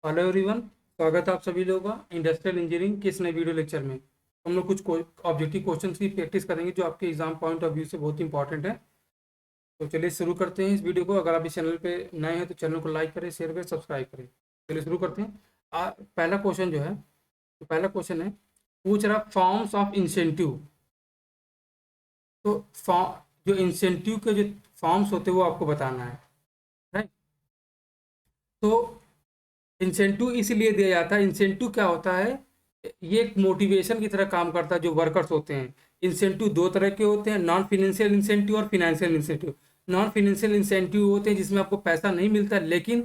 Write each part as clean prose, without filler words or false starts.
Hello everyone, स्वागत है आप सभी लोगों का इंडस्ट्रियल इंजीनियरिंग के इस नए वीडियो लेक्चर में। हम लोग कुछ ऑब्जेक्टिव क्वेश्चंस की प्रैक्टिस करेंगे जो आपके एग्जाम पॉइंट ऑफ व्यू से बहुत इंपॉर्टेंट है। तो चलिए शुरू करते हैं इस वीडियो को। अगर आप इस चैनल पे नए हैं तो चैनल को लाइक करें, शेयर करें, सब्सक्राइब करें। चलिए शुरू करते हैं। पहला क्वेश्चन जो है, तो पहला क्वेश्चन है, पूछ रहा फॉर्म्स ऑफ इंसेंटिव। तो जो इंसेंटिव के जो फॉर्म्स होते हैं वो आपको बताना है, राइट। तो इंसेंटिव इसलिए दिया जाता है, इंसेंटिव क्या होता है, ये एक मोटिवेशन की तरह काम करता है जो वर्कर्स होते हैं। इंसेंटिव दो तरह के होते हैं, नॉन फिनेंशियल इंसेंटिव और financial incentive. Non financial incentive होते हैं जिसमें आपको पैसा नहीं मिलता, लेकिन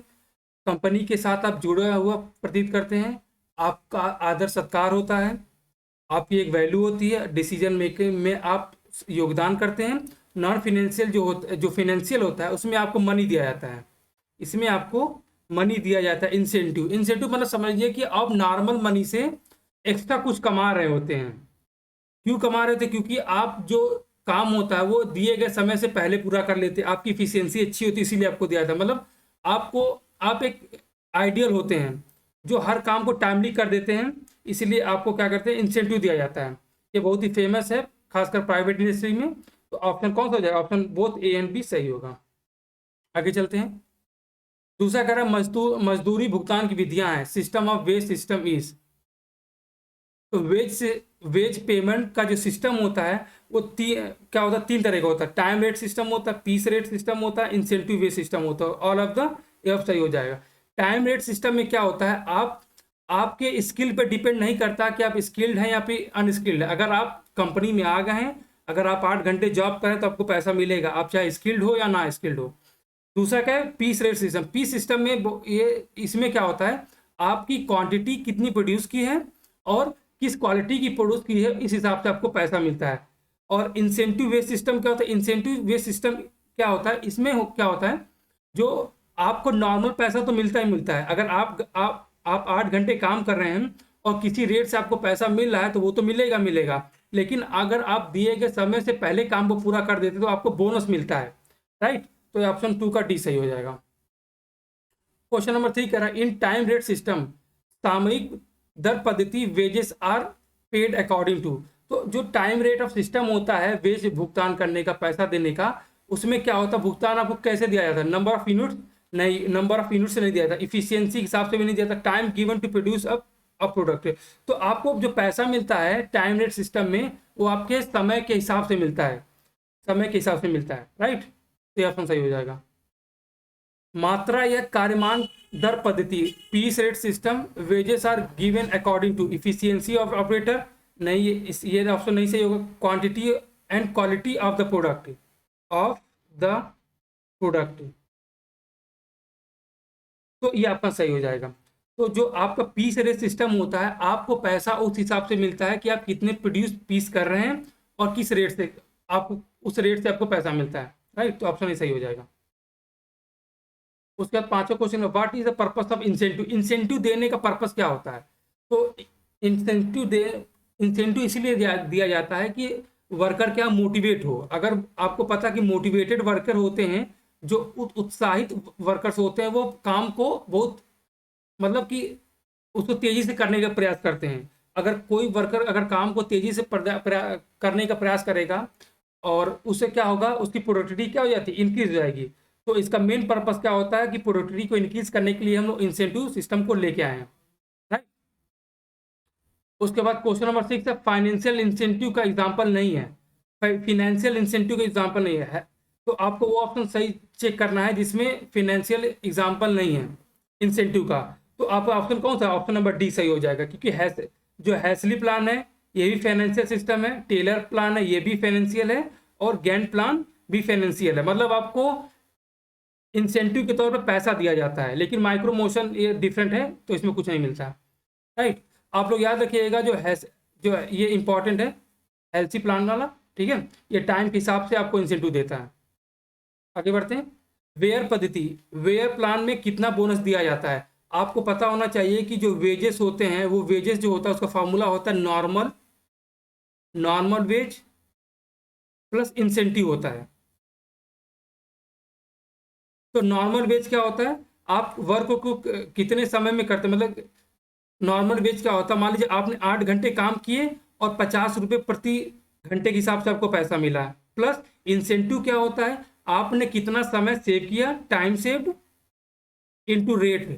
कंपनी के साथ आप जुड़ा हुआ प्रतीत करते हैं, आपका आदर सत्कार होता है, आपकी एक वैल्यू होती है, डिसीजन मेकिंग में आप योगदान करते हैं। नॉन फिनेंशियल जो फिनेंशियल होता है उसमें आपको मनी दिया जाता है, इसमें आपको मनी दिया जाता है। इंसेंटिव इंसेंटिव मतलब समझिए कि आप नॉर्मल मनी से एक्स्ट्रा कुछ कमा रहे होते हैं। क्यों कमा रहे थे? क्योंकि आप जो काम होता है वो दिए गए समय से पहले पूरा कर लेते हैं, आपकी इफिशियंसी अच्छी होती है, इसीलिए आपको दिया था। मतलब आपको आप एक आइडियल होते हैं जो हर काम को टाइमली कर देते हैं, इसीलिए आपको क्या करते हैं, इंसेंटिव दिया जाता है। ये बहुत ही फेमस है, खासकर प्राइवेट इंडस्ट्री में। तो ऑप्शन कौन सा हो जाएगा? Option both A and B सही होगा। आगे चलते हैं। दूसरा कह रहा है मजदूरी भुगतान की विधियां हैं, system of ways system is. तो वेज पेमेंट का जो सिस्टम होता है वो क्या होता है, तीन तरह का होता है। टाइम रेट सिस्टम होता है, पीस रेट सिस्टम होता है, इंसेंटिव वेज सिस्टम होता है। ऑल ऑफ द ये सही हो जाएगा। टाइम रेट सिस्टम में क्या होता है, आप आपके स्किल पे डिपेंड नहीं करता कि आप स्किल्ड हैं या फिर अनस्किल्ड है। अगर आप कंपनी में आ गए हैं, अगर आप 8 घंटे जॉब करें तो आपको पैसा मिलेगा, आप चाहे स्किल्ड हो या ना स्किल्ड हो। दूसरा क्या है, piece rate system. Piece system में ये इसमें क्या होता है, आपकी क्वांटिटी कितनी प्रोड्यूस की है और किस क्वालिटी की प्रोड्यूस की है, इस हिसाब से आपको पैसा मिलता है। और इंसेंटिव बेस्ड सिस्टम क्या होता है, इंसेंटिव बेस्ड सिस्टम क्या होता है, इसमें क्या होता है, जो आपको नॉर्मल पैसा तो मिलता ही मिलता है। अगर आप 8 घंटे काम कर रहे हैं और किसी रेट से आपको पैसा मिल रहा है तो वो तो मिलेगा मिलेगा, लेकिन अगर आप दिए गए समय से पहले काम को पूरा कर देते तो आपको बोनस मिलता है, राइट। तो ऑप्शन 2 का डी सही हो जाएगा। क्वेश्चन नंबर 3 कह रहा है, इन टाइम रेट सिस्टम सामयिक दर पद्धति wages are paid according to. तो जो टाइम रेट ऑफ सिस्टम होता है, वेज भुगतान करने का, पैसा देने का, उसमें क्या होता है, भुगतान आपको कैसे दिया जाता है? नंबर ऑफ यूनिट नहीं, नंबर ऑफ यूनिट से नहीं दिया जाता, इफिशियंसी के हिसाब से भी नहीं दिया जाता, time given to produce a product. तो आपको जो पैसा मिलता है टाइम रेट सिस्टम में, वो आपके समय के हिसाब से मिलता है, समय के हिसाब से मिलता है, राइट। तो ये ऑप्शन सही हो जाएगा। मात्रा या कार्यमान दर पद्धति, piece rate system, wages are given according to efficiency of operator. नहीं, ये ऑप्शन नहीं सही होगा। Quantity and quality of the product, of the product, तो ये आपका सही हो जाएगा। तो जो आपका पीस रेट सिस्टम होता है, आपको पैसा उस हिसाब से मिलता है कि आप कितने प्रोड्यूस पीस कर रहे हैं और किस रेट से, आपको उस रेट से आपको पैसा मिलता है, राइट। तो ऑप्शन ही सही हो जाएगा। उसके बाद पांचवा question, what is the purpose of incentive. Incentive देने का पर्पस क्या होता है? तो इंसेंटिव दे इंसेंटिव इसीलिए दिया जाता है कि वर्कर क्या मोटिवेट हो। अगर आपको पता कि मोटिवेटेड वर्कर होते हैं, जो उत्साहित वर्कर्स होते हैं, वो काम को बहुत, मतलब कि उसको तेजी से करने का प्रयास करते हैं। अगर कोई वर्कर अगर काम को तेजी से करने का प्रयास करेगा, और उससे क्या होगा, उसकी प्रोडक्टिविटी क्या हो जाती है, इंक्रीज हो जाएगी। तो इसका मेन पर्पस क्या होता है कि प्रोडक्टिविटी को इंक्रीज करने के लिए हम लोग इंसेंटिव सिस्टम को लेके आए हैं, राइट। उसके बाद क्वेश्चन नंबर 6 है, फाइनेंशियल इंसेंटिव का एग्जाम्पल नहीं है। फिनेंशियल इंसेंटिव का एग्जाम्पल नहीं है, तो आपको वो ऑप्शन सही चेक करना है जिसमें फिनेंशियल एग्जाम्पल नहीं है इंसेंटिव का। तो आपका ऑप्शन कौन सा? ऑप्शन नंबर डी सही हो जाएगा, क्योंकि जो हैसली प्लान है ये भी फाइनेंशियल सिस्टम है, टेलर प्लान है ये भी फाइनेंशियल है, और गैंट प्लान भी फाइनेंशियल है। मतलब आपको इंसेंटिव के तौर पर पैसा दिया जाता है, लेकिन माइक्रो मोशन ये डिफरेंट है, तो इसमें कुछ नहीं मिलता, राइट। आप लोग याद रखिएगा, जो ये इंपॉर्टेंट है, एलसी प्लान वाला, ठीक है। ये टाइम के हिसाब से आपको इंसेंटिव देता है। आगे बढ़ते हैं। वेयर पद्धति, वेयर प्लान में कितना बोनस दिया जाता है? आपको पता होना चाहिए कि जो वेजेस होते हैं, वो वेजेस जो होता है उसका फॉर्मूला होता है normal normal wage plus incentive होता है। तो नॉर्मल वेज क्या होता है, आप वर्क को कितने समय में करते, मतलब नॉर्मल वेज क्या होता है, मान लीजिए आपने 8 घंटे काम किए और 50 रुपये प्रति घंटे के हिसाब से आपको पैसा मिला है, प्लस इंसेंटिव क्या होता है, आपने कितना समय सेव किया, टाइम सेव्ड इनटू रेट,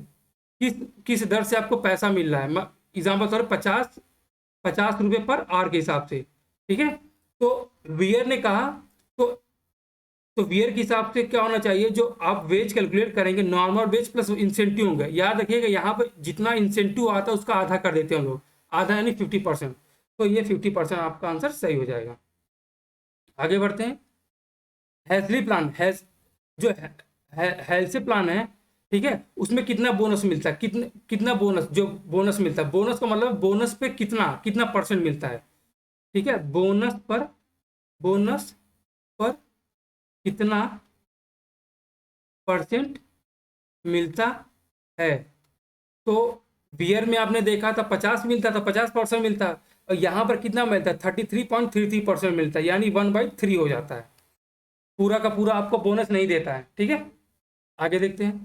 किस किस दर से आपको पैसा मिल रहा है, एग्जाम्पल तौर 50 रुपये पर आवर के हिसाब से, ठीक है। तो वियर ने कहा, तो वियर के हिसाब से क्या होना चाहिए, जो आप वेज कैलकुलेट करेंगे नॉर्मल वेज प्लस इंसेंटिव होंगे, याद रखिएगा यहाँ पर जितना इंसेंटिव आता है उसका आधा कर देते हैं हम लोग, आधा यानी 50%, तो ये 50% आपका आंसर सही हो जाएगा। आगे बढ़ते हैं। हेल्थली प्लान जो हेल्थ प्लान है, ठीक है, उसमें कितना बोनस मिलता है, कितना बोनस, जो बोनस मिलता है, बोनस का मतलब बोनस पे कितना कितना परसेंट मिलता है, ठीक है, बोनस पर कितना परसेंट मिलता है। तो बियर में आपने देखा था 50 मिलता था, 50% मिलता है, और यहाँ पर कितना मिलता है, 33.33% मिलता है, यानी 1/3 हो जाता है, पूरा का पूरा आपको बोनस नहीं देता है, ठीक है। आगे देखते हैं।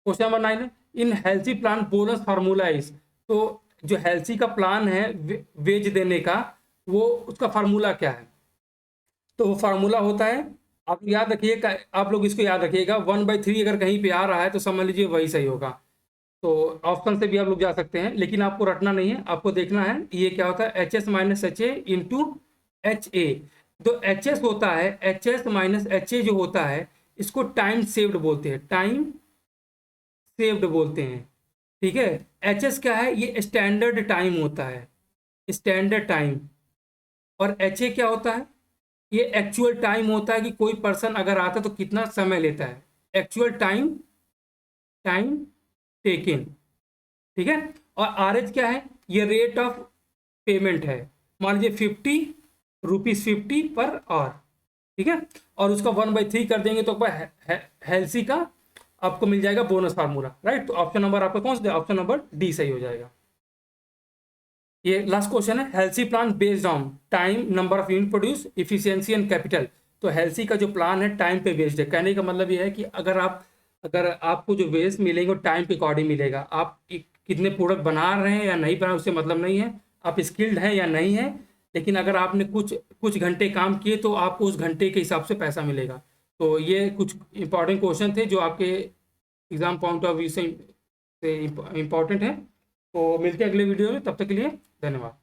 क्वेश्चन नंबर 9 है, in healthy plan bonus formula is, तो जो हेल्थी का प्लान है वेज देने का, वो उसका फार्मूला क्या है, तो वो फार्मूला होता है, आप याद रखिएगा, आप लोग इसको याद रखिएगा, 1/3 अगर कहीं पे आ रहा है तो समझ लीजिए वही सही होगा। तो ऑप्शन से भी आप लोग जा सकते हैं, लेकिन आपको रटना नहीं है, आपको देखना है ये क्या होता है, H S minus H A into H A. तो एच एस होता है, H S minus H A जो होता है, इसको टाइम सेव्ड बोलते हैं, टाइम सेव्ड बोलते हैं, ठीक है। एच एस क्या है, ये स्टैंडर्ड टाइम होता है, स्टैंडर्ड टाइम। और एच ए क्या होता है, ये एक्चुअल टाइम होता है कि कोई पर्सन अगर आता है तो कितना समय लेता है, एक्चुअल टाइम, टाइम टेकन, ठीक है। और आर एच क्या है, ये रेट ऑफ पेमेंट है, मान लीजिए 50 रुपीज पर आवर, ठीक है। और उसका 1/3 कर देंगे तो हेल्सी का आपको मिल जाएगा बोनस फार्मूला, राइट। तो ऑप्शन नंबर आपका कौन सा, ऑप्शन नंबर डी सही हो जाएगा। ये लास्ट क्वेश्चन है, Halsey plan based on time, number of unit produce, efficiency and capital. तो हेल्सी का जो प्लान है टाइम पे बेस्ड है, कहने का मतलब ये है कि अगर आपको जो वेस्ट मिलेंगे वो टाइम के अकॉर्डिंग मिलेगा, आप कितने प्रोडक्ट बना रहे हैं या नहीं बना उससे मतलब नहीं है, आप स्किल्ड हैं या नहीं है, लेकिन अगर आपने कुछ घंटे काम किए तो आपको उस घंटे के हिसाब से पैसा मिलेगा। तो ये कुछ इंपॉर्टेंट क्वेश्चन थे जो आपके एग्जाम पॉइंट ऑफ व्यू से इम्पॉर्टेंट है। तो मिलते हैं अगले वीडियो में, तब तक के लिए धन्यवाद।